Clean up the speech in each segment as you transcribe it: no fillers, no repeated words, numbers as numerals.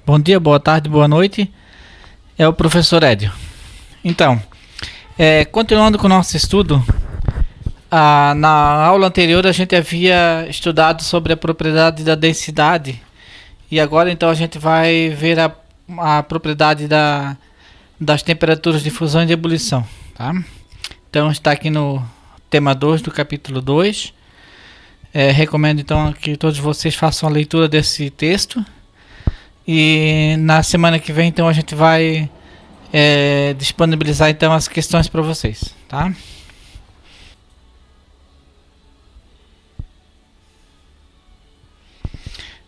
Bom dia, boa tarde, boa noite. É o professor Edio. Então, continuando com o nosso estudo, na aula anterior a gente havia estudado sobre a propriedade da densidade e agora então a gente vai ver a propriedade das temperaturas de fusão e de ebulição. Tá? Então está aqui no tema 2 do capítulo 2. Recomendo então que todos vocês façam a leitura desse texto. E na semana que vem então a gente vai disponibilizar então as questões para vocês, tá?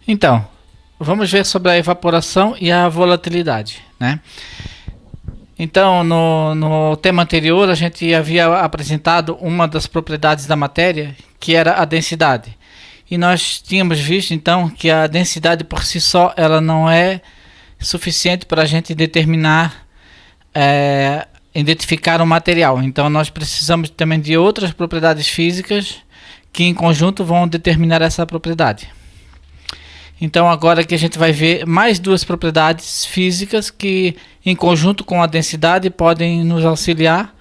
Então, vamos ver sobre a evaporação e a volatilidade, né? Então, no tema anterior a gente havia apresentado uma das propriedades da matéria, que era a densidade. E nós tínhamos visto então que a densidade por si só ela não é suficiente para a gente determinar, identificar um material. Então nós precisamos também de outras propriedades físicas que em conjunto vão determinar essa propriedade. Então agora que a gente vai ver mais duas propriedades físicas que em conjunto com a densidade podem nos auxiliar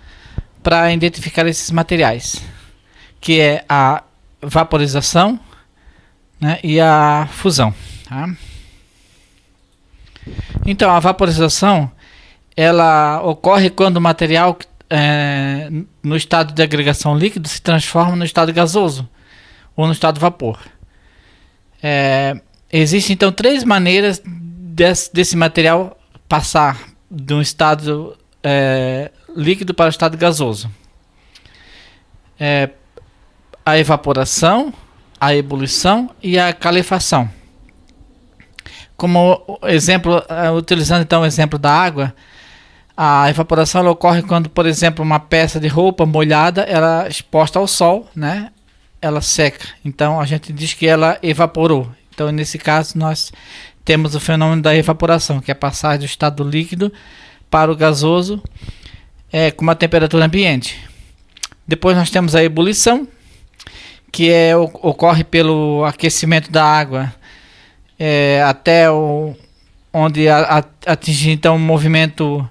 para identificar esses materiais, que é a vaporização, né, e a fusão. Tá? Então a vaporização ela ocorre quando o material no estado de agregação líquido se transforma no estado gasoso ou no estado vapor. Existem então três maneiras desse material passar de um estado líquido para o estado gasoso: a evaporação, a ebulição e a calefação. Como exemplo, utilizando então o exemplo da água, a evaporação ela ocorre quando, por exemplo, uma peça de roupa molhada, ela exposta ao sol, né, ela seca. Então a gente diz que ela evaporou. Então nesse caso nós temos o fenômeno da evaporação, que é passar do estado líquido para o gasoso com uma temperatura ambiente. Depois nós temos a ebulição, que ocorre pelo aquecimento da água até onde atingir então um movimento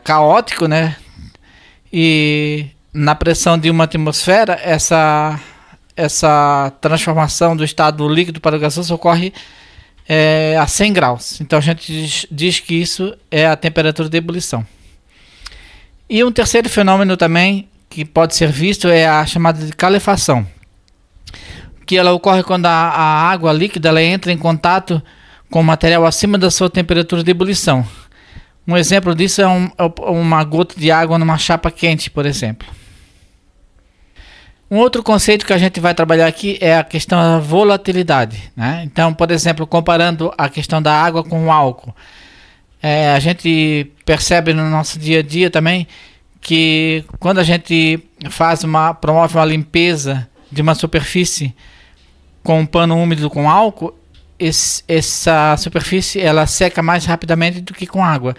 caótico, né? E na pressão de uma atmosfera essa transformação do estado líquido para o gasoso ocorre a 100 graus. Então a gente diz que isso é a temperatura de ebulição. E um terceiro fenômeno também que pode ser visto é a chamada de calefação, que ela ocorre quando a água líquida ela entra em contato com o material acima da sua temperatura de ebulição. Um exemplo disso é uma gota de água numa chapa quente, por exemplo. Um outro conceito que a gente vai trabalhar aqui é a questão da volatilidade, né? Então, por exemplo, comparando a questão da água com o álcool, a gente percebe no nosso dia a dia também que quando a gente promove uma limpeza de uma superfície com um pano úmido com álcool, essa superfície ela seca mais rapidamente do que com água.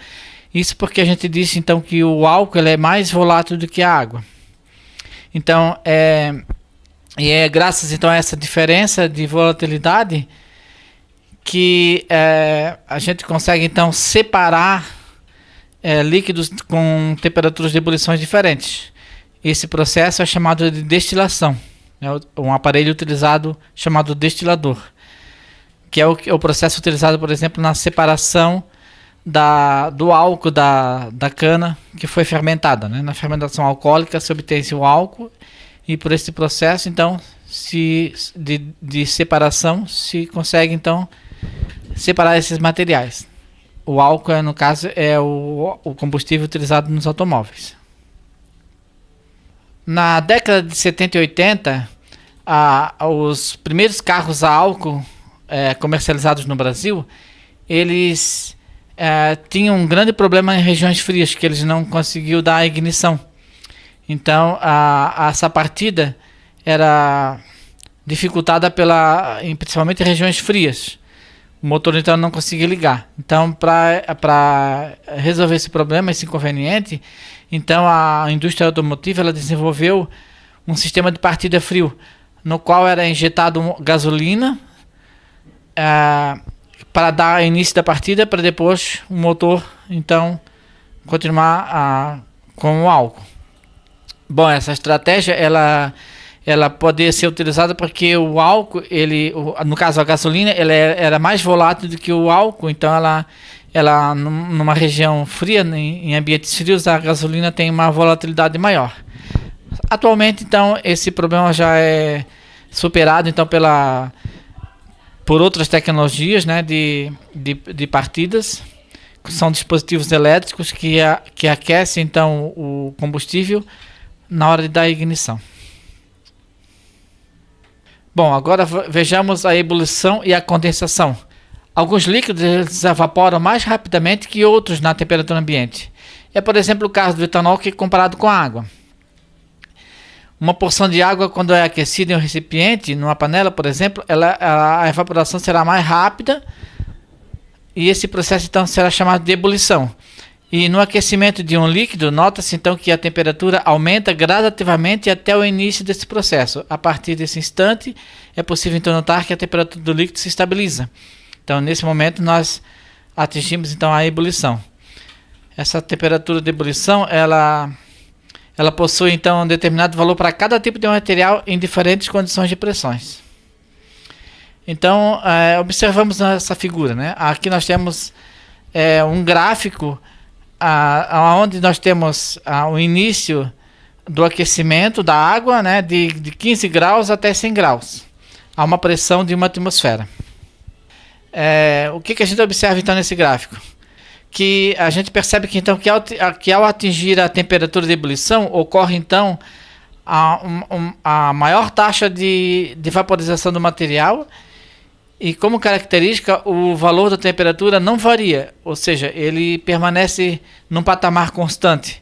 Isso porque a gente disse então que o álcool ele é mais volátil do que a água. Então é graças então a essa diferença de volatilidade que a gente consegue então separar líquidos com temperaturas de ebulição diferentes. Esse processo é chamado de destilação, né? Um aparelho utilizado chamado destilador, que é o processo utilizado, por exemplo, na separação do álcool da cana que foi fermentada, né? Na fermentação alcoólica se obtém-se o álcool e por esse processo então de separação se consegue então separar esses materiais. O álcool, no caso, é o combustível utilizado nos automóveis. Na década de 70 e 80, os primeiros carros a álcool comercializados no Brasil, eles tinham um grande problema em regiões frias, que eles não conseguiam dar a ignição. Então, essa partida era dificultada principalmente em regiões frias. O motor então não conseguia ligar. Então, para resolver esse problema, esse inconveniente, então a indústria automotiva ela desenvolveu um sistema de partida frio, no qual era injetado gasolina para dar início da partida, para depois o motor então continuar com o álcool. Bom, essa estratégia ela pode ser utilizada porque o álcool, no caso a gasolina, ela era mais volátil do que o álcool, então ela numa região fria, em ambientes frios, a gasolina tem uma volatilidade maior. Atualmente, então, esse problema já é superado então por outras tecnologias, né, de partidas. São dispositivos elétricos que aquecem então o combustível na hora de dar ignição. Bom, agora vejamos a ebulição e a condensação. Alguns líquidos eles evaporam mais rapidamente que outros na temperatura ambiente. É, por exemplo, o caso do etanol que é comparado com a água. Uma porção de água, quando é aquecida em um recipiente, numa panela, por exemplo, a evaporação será mais rápida e esse processo então será chamado de ebulição. E no aquecimento de um líquido, nota-se então que a temperatura aumenta gradativamente até o início desse processo. A partir desse instante, é possível então notar que a temperatura do líquido se estabiliza. Então, nesse momento, nós atingimos então a ebulição. Essa temperatura de ebulição, ela possui então um determinado valor para cada tipo de material em diferentes condições de pressões. Então, observamos essa figura, né? Aqui nós temos um gráfico onde nós temos o início do aquecimento da água, né, de 15 graus até 100 graus, a uma pressão de uma atmosfera. O que a gente observa então nesse gráfico? Que a gente percebe que, então, que ao atingir a temperatura de ebulição, ocorre então a maior taxa de vaporização do material. E como característica, o valor da temperatura não varia, ou seja, ele permanece num patamar constante.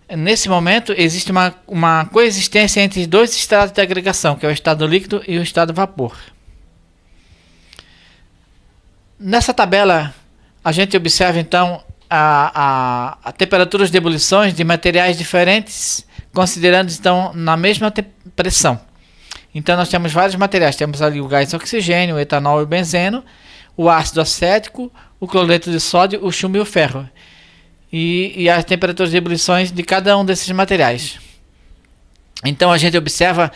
Nesse momento, existe uma coexistência entre dois estados de agregação, que é o estado líquido e o estado vapor. Nessa tabela, a gente observa então a temperaturas de ebulições de materiais diferentes, considerando então na mesma pressão. Então nós temos vários materiais, temos ali o gás oxigênio, o etanol e o benzeno, o ácido acético, o cloreto de sódio, o chumbo e o ferro. E as temperaturas de ebulições de cada um desses materiais. Então a gente observa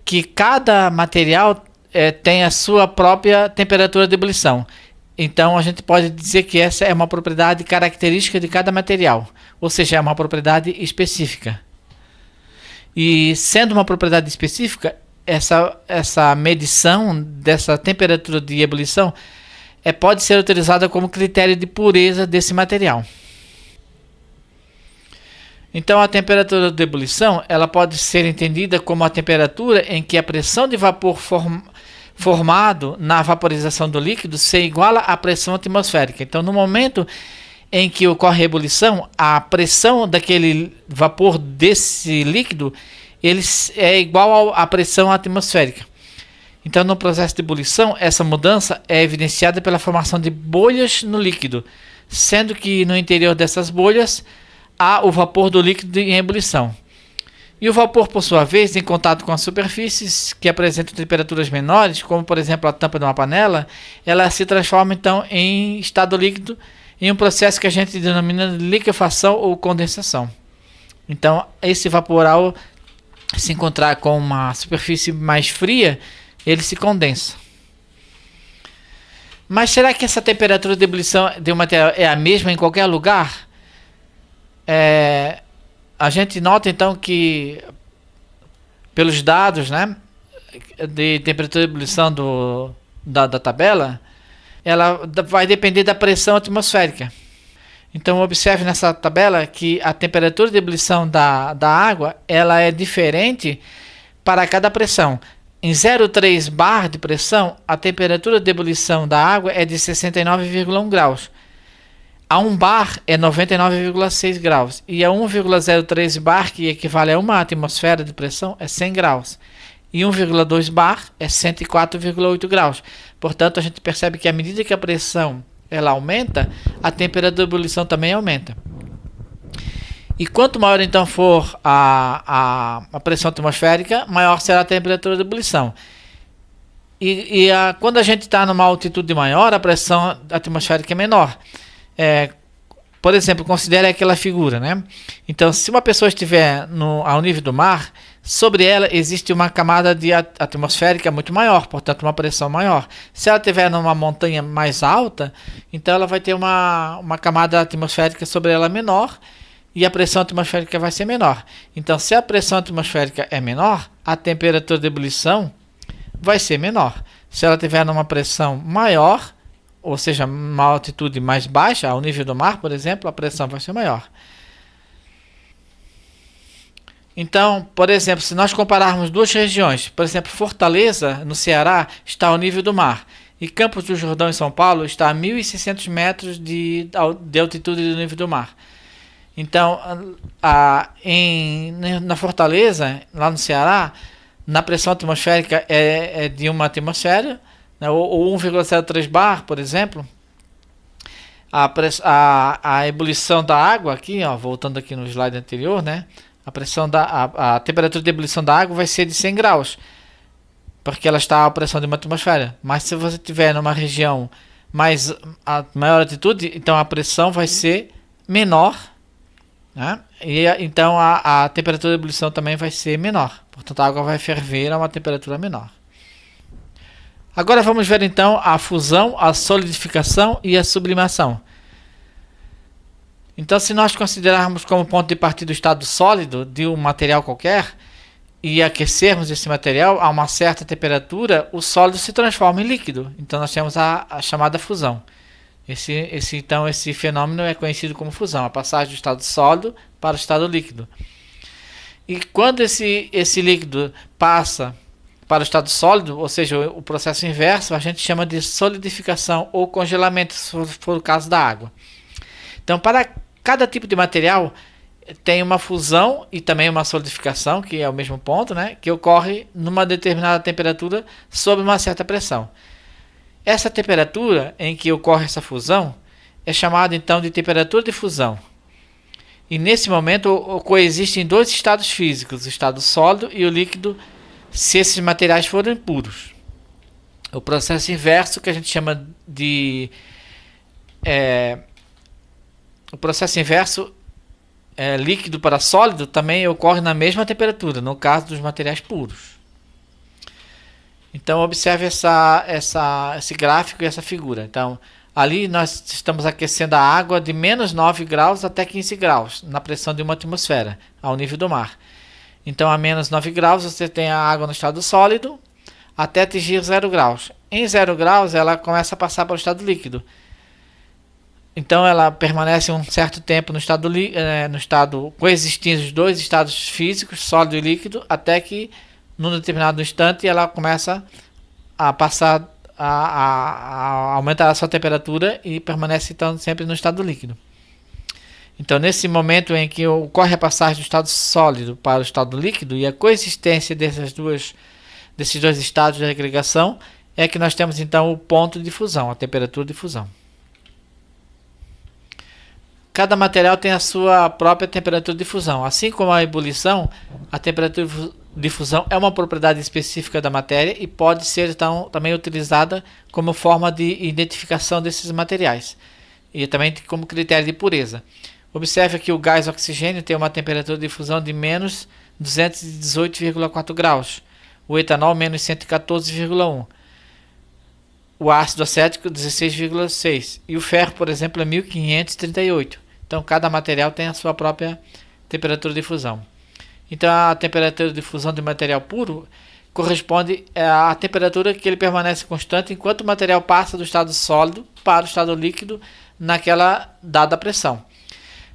que cada material tem a sua própria temperatura de ebulição. Então a gente pode dizer que essa é uma propriedade característica de cada material, ou seja, é uma propriedade específica. E sendo uma propriedade específica, essa medição dessa temperatura de ebulição pode ser utilizada como critério de pureza desse material. Então a temperatura de ebulição ela pode ser entendida como a temperatura em que a pressão de vapor formado na vaporização do líquido se iguala à pressão atmosférica. Então no momento em que ocorre a ebulição, a pressão daquele vapor desse líquido ele é igual à pressão atmosférica. Então, no processo de ebulição, essa mudança é evidenciada pela formação de bolhas no líquido, sendo que no interior dessas bolhas há o vapor do líquido em ebulição. E o vapor, por sua vez, em contato com as superfícies que apresentam temperaturas menores, como por exemplo a tampa de uma panela, ela se transforma então em estado líquido em um processo que a gente denomina de liquefação ou condensação. Então, esse vapor ao se encontrar com uma superfície mais fria, ele se condensa. Mas será que essa temperatura de ebulição de um material é a mesma em qualquer lugar? A gente nota então que pelos dados, né, de temperatura de ebulição da tabela, ela vai depender da pressão atmosférica. Então observe nessa tabela que a temperatura de ebulição da água ela é diferente para cada pressão. Em 0,3 bar de pressão, a temperatura de ebulição da água é de 69,1 graus. A 1 bar é 99,6 graus. E a 1,03 bar, que equivale a uma atmosfera de pressão, é 100 graus. E 1,2 bar é 104,8 graus. Portanto, a gente percebe que à medida que a pressão ela aumenta, a temperatura de ebulição também aumenta. E quanto maior então for a pressão atmosférica, maior será a temperatura de ebulição. Quando a gente está numa altitude maior, a pressão atmosférica é menor. Por exemplo, considere aquela figura, né? Então, se uma pessoa estiver ao nível do mar, sobre ela existe uma camada atmosférica muito maior, portanto uma pressão maior. Se ela estiver numa montanha mais alta, então ela vai ter uma camada atmosférica sobre ela menor e a pressão atmosférica vai ser menor. Então, se a pressão atmosférica é menor, a temperatura de ebulição vai ser menor. Se ela estiver numa pressão maior, ou seja, uma altitude mais baixa, ao nível do mar, por exemplo, a pressão vai ser maior. Então, por exemplo, se nós compararmos duas regiões, por exemplo, Fortaleza, no Ceará, está ao nível do mar, e Campos do Jordão, em São Paulo, está a 1.600 metros de altitude do nível do mar. Então, na Fortaleza, lá no Ceará, na pressão atmosférica é de uma atmosfera, né, ou 1,03 bar, por exemplo. A ebulição da água aqui, ó, voltando aqui no slide anterior, né, a temperatura de ebulição da água vai ser de 100 graus, porque ela está à pressão de uma atmosfera. Mas se você estiver numa região a maior altitude, então a pressão vai ser menor, né? E então a temperatura de ebulição também vai ser menor. Portanto, a água vai ferver a uma temperatura menor. Agora vamos ver então a fusão, a solidificação e a sublimação. Então, se nós considerarmos como ponto de partida o estado sólido de um material qualquer e aquecermos esse material a uma certa temperatura, o sólido se transforma em líquido. Então, nós temos a chamada fusão. Então, esse fenômeno é conhecido como fusão, a passagem do estado sólido para o estado líquido. E quando esse líquido passa para o estado sólido, ou seja, o processo inverso, a gente chama de solidificação ou congelamento, se for o caso da água. Então, para cada tipo de material, tem uma fusão e também uma solidificação, que é o mesmo ponto, né, que ocorre numa determinada temperatura sob uma certa pressão. Essa temperatura em que ocorre essa fusão é chamada então de temperatura de fusão. E nesse momento coexistem dois estados físicos, o estado sólido e o líquido, se esses materiais forem puros. O processo inverso, que a gente chama de o processo inverso líquido para sólido, também ocorre na mesma temperatura, no caso dos materiais puros. Então observe esse gráfico e essa figura. Então ali nós estamos aquecendo a água de menos 9 graus até 15 graus, na pressão de uma atmosfera, ao nível do mar. Então a menos 9 graus você tem a água no estado sólido, até atingir 0 graus. Em 0 graus ela começa a passar para o estado líquido. Então ela permanece um certo tempo no estado coexistindo os dois estados físicos, sólido e líquido, até que num determinado instante ela começa a passar a aumentar a sua temperatura e permanece então sempre no estado líquido. Então, nesse momento em que ocorre a passagem do estado sólido para o estado líquido e a coexistência desses dois estados de agregação, é que nós temos então o ponto de fusão, a temperatura de fusão. Cada material tem a sua própria temperatura de fusão. Assim como a ebulição, a temperatura de fusão é uma propriedade específica da matéria e pode ser então também utilizada como forma de identificação desses materiais e também como critério de pureza. Observe que o gás oxigênio tem uma temperatura de fusão de menos 218,4 graus, o etanol menos 114,1, o ácido acético 16,6 e o ferro, por exemplo, é 1538. Então cada material tem a sua própria temperatura de fusão. Então a temperatura de fusão de material puro corresponde à temperatura que ele permanece constante enquanto o material passa do estado sólido para o estado líquido naquela dada pressão,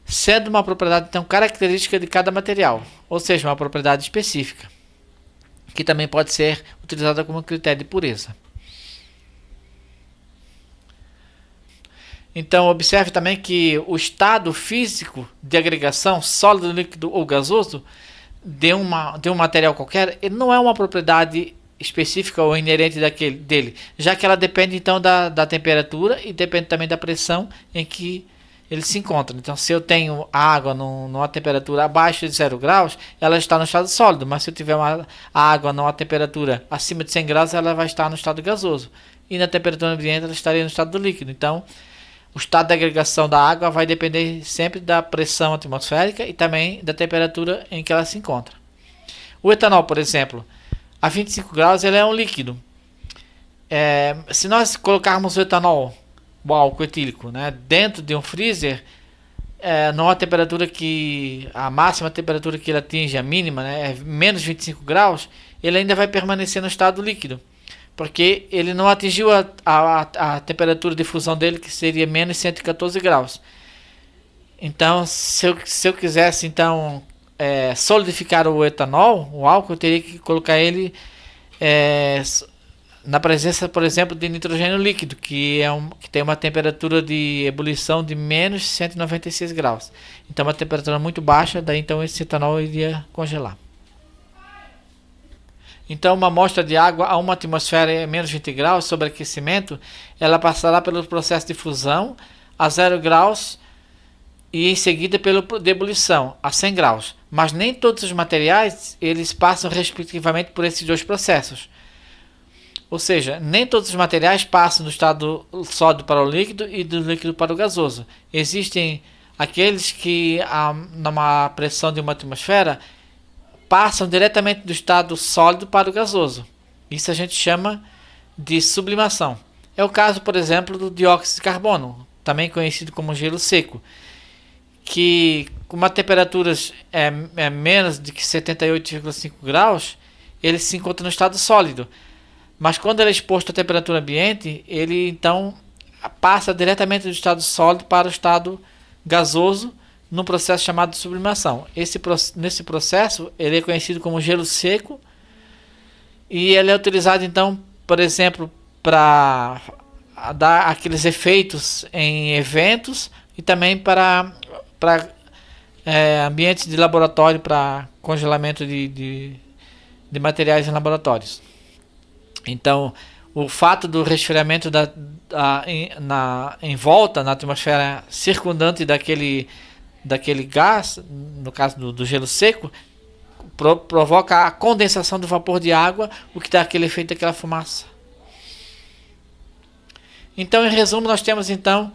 sendo uma propriedade então característica de cada material, ou seja, uma propriedade específica, que também pode ser utilizada como critério de pureza. Então observe também que o estado físico de agregação, sólido, líquido ou gasoso, de um material qualquer, ele não é uma propriedade específica ou inerente dele, já que ela depende então da temperatura e depende também da pressão em que ele se encontra. Então, se eu tenho água numa temperatura abaixo de 0 graus, ela está no estado sólido, mas se eu tiver a água numa temperatura acima de 100 graus, ela vai estar no estado gasoso. E na temperatura ambiente, ela estaria no estado líquido. Então, o estado de agregação da água vai depender sempre da pressão atmosférica e também da temperatura em que ela se encontra. O etanol, por exemplo, a 25 graus ele é um líquido. Se nós colocarmos o etanol, o álcool etílico, né, dentro de um freezer, numa temperatura que a máxima temperatura que ele atinge, a mínima, né, é menos 25 graus, ele ainda vai permanecer no estado líquido, porque ele não atingiu a temperatura de fusão dele, que seria menos 114 graus. Então, se eu quisesse então solidificar o etanol, o álcool, eu teria que colocar ele na presença, por exemplo, de nitrogênio líquido, que tem uma temperatura de ebulição de menos 196 graus. Então, uma temperatura muito baixa, daí então esse etanol iria congelar. Então, uma amostra de água a uma atmosfera em menos 20 graus, sob aquecimento, ela passará pelo processo de fusão a 0 graus e em seguida pelo de ebulição a 100 graus. Mas nem todos os materiais eles passam respectivamente por esses dois processos. Ou seja, nem todos os materiais passam do estado sólido para o líquido e do líquido para o gasoso. Existem aqueles que, numa pressão de uma atmosfera, passam diretamente do estado sólido para o gasoso. Isso a gente chama de sublimação. É o caso, por exemplo, do dióxido de carbono, também conhecido como gelo seco, que com uma temperatura menos de 78,5 graus, ele se encontra no estado sólido. Mas quando ele é exposto à temperatura ambiente, ele então passa diretamente do estado sólido para o estado gasoso, num processo chamado de sublimação. Nesse processo, ele é conhecido como gelo seco e ele é utilizado, então, por exemplo, para dar aqueles efeitos em eventos e também para ambientes de laboratório, para congelamento de materiais em laboratórios. Então, o fato do resfriamento em volta, na atmosfera circundante daquele gás, no caso do gelo seco, provoca a condensação do vapor de água, o que dá aquele efeito daquela fumaça. Então, em resumo, nós temos então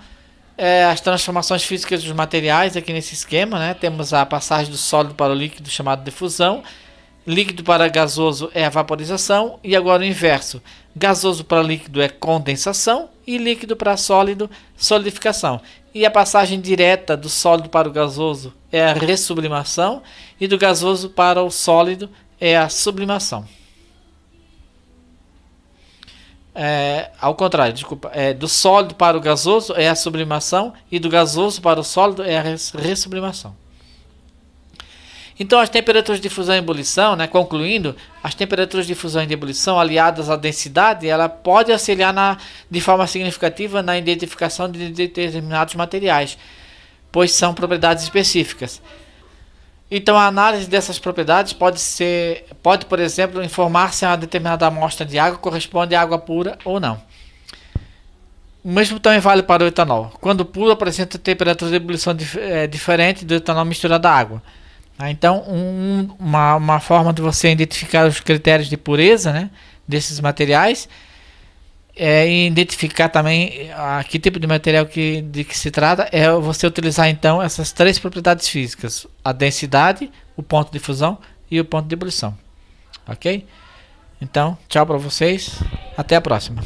as transformações físicas dos materiais aqui nesse esquema, né? Temos a passagem do sólido para o líquido, chamado de fusão. Líquido para gasoso é a vaporização, e agora o inverso. Gasoso para líquido é condensação e líquido para sólido, solidificação. E a passagem direta do sólido para o gasoso é a ressublimação e do gasoso para o sólido é a sublimação. Ao contrário, desculpa. Do sólido para o gasoso é a sublimação e do gasoso para o sólido é a ressublimação. Então, as temperaturas de fusão e ebulição, né, concluindo, as temperaturas de fusão e de ebulição aliadas à densidade, ela pode auxiliar de forma significativa na identificação de determinados materiais, pois são propriedades específicas. Então, a análise dessas propriedades pode, por exemplo, informar se uma determinada amostra de água corresponde à água pura ou não. O mesmo também vale para o etanol. Quando puro, apresenta temperatura de ebulição diferente do etanol misturado à água. Então, uma forma de você identificar os critérios de pureza, né, desses materiais e identificar também que tipo de material de que se trata é você utilizar então essas três propriedades físicas: a densidade, o ponto de fusão e o ponto de ebulição. Ok? Então, tchau para vocês. Até a próxima.